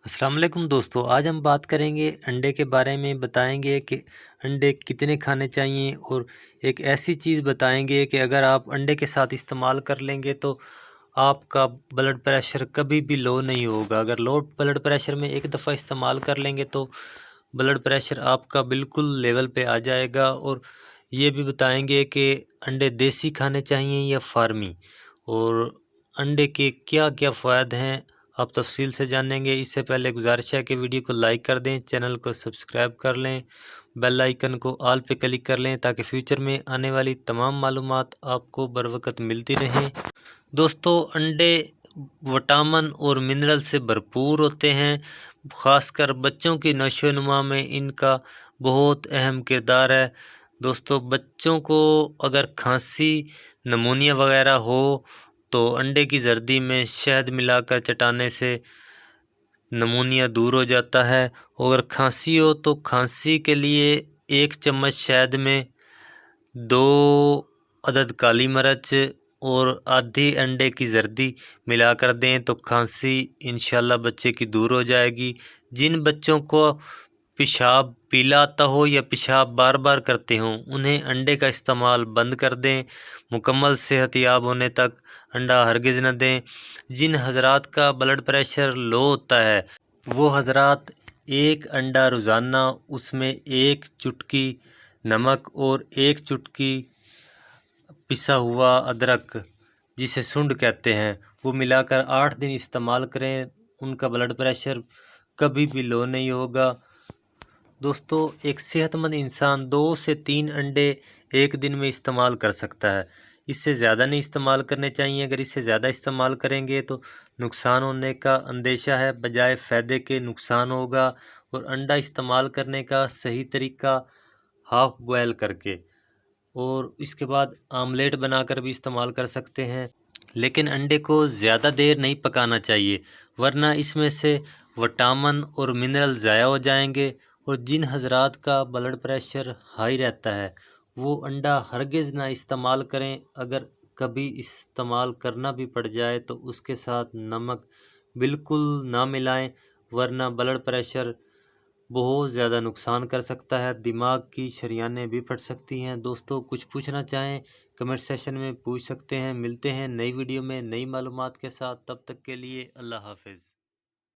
अस्सलाम वालेकुम दोस्तों, आज हम बात करेंगे अंडे के बारे में। बताएंगे कि अंडे कितने खाने चाहिए और एक ऐसी चीज़ बताएंगे कि अगर आप अंडे के साथ इस्तेमाल कर लेंगे तो आपका ब्लड प्रेशर कभी भी लो नहीं होगा। अगर लो ब्लड प्रेशर में एक दफ़ा इस्तेमाल कर लेंगे तो ब्लड प्रेशर आपका बिल्कुल लेवल पे आ जाएगा। और ये भी बताएंगे कि अंडे देसी खाने चाहिए या फार्मी, और अंडे के क्या क्या फ़ायदे हैं आप तफसील से जानेंगे। इससे पहले गुजारिश है कि वीडियो को लाइक कर दें, चैनल को सब्सक्राइब कर लें, बेल आइकन को ऑल पे क्लिक कर लें ताकि फ्यूचर में आने वाली तमाम मालूमात आपको बर वक्त मिलती रहें। दोस्तों, अंडे विटामिन और मिनरल से भरपूर होते हैं। ख़ासकर बच्चों की नशोनुमा में इनका बहुत अहम किरदार है। दोस्तों, बच्चों को अगर खांसी, नमूनिया वगैरह हो तो अंडे की जर्दी में शहद मिलाकर चटाने से नमूनिया दूर हो जाता है। अगर खांसी हो तो खांसी के लिए 1 चम्मच शहद में 2 अदद काली मिर्च और आधी अंडे की जर्दी मिलाकर दें तो खांसी इंशाल्लाह बच्चे की दूर हो जाएगी। जिन बच्चों को पेशाब पीला आता हो या पेशाब बार बार करते हों, उन्हें अंडे का इस्तेमाल बंद कर दें। मुकम्मल सेहतयाब होने तक अंडा हरगिज़ न दें। जिन हजरात का ब्लड प्रेशर लो होता है वो हजरात एक अंडा रोज़ाना, उसमें 1 चुटकी नमक और 1 चुटकी पिसा हुआ अदरक, जिसे सुंड कहते हैं, वो मिलाकर 8 दिन इस्तेमाल करें। उनका ब्लड प्रेशर कभी भी लो नहीं होगा। दोस्तों, एक सेहतमंद इंसान 2 से 3 अंडे एक दिन में इस्तेमाल कर सकता है। इससे ज़्यादा नहीं इस्तेमाल करने चाहिए। अगर इससे ज़्यादा इस्तेमाल करेंगे तो नुकसान होने का अंदेशा है, बजाय फ़ायदे के नुकसान होगा। और अंडा इस्तेमाल करने का सही तरीका हाफ़ बॉयल करके और इसके बाद आमलेट बनाकर भी इस्तेमाल कर सकते हैं। लेकिन अंडे को ज़्यादा देर नहीं पकाना चाहिए, वरना इसमें से विटामिन और मिनरल ज़ाया हो जाएंगे। और जिन हजरात का ब्लड प्रेशर हाई रहता है वो अंडा हरगिज़ ना इस्तेमाल करें। अगर कभी इस्तेमाल करना भी पड़ जाए तो उसके साथ नमक बिल्कुल ना मिलाएं, वरना ब्लड प्रेशर बहुत ज़्यादा नुकसान कर सकता है। दिमाग की शरियानें भी फट सकती हैं। दोस्तों, कुछ पूछना चाहें कमेंट सेशन में पूछ सकते हैं। मिलते हैं नई वीडियो में नई मालूमात के साथ, तब तक के लिए अल्लाह हाफिज़।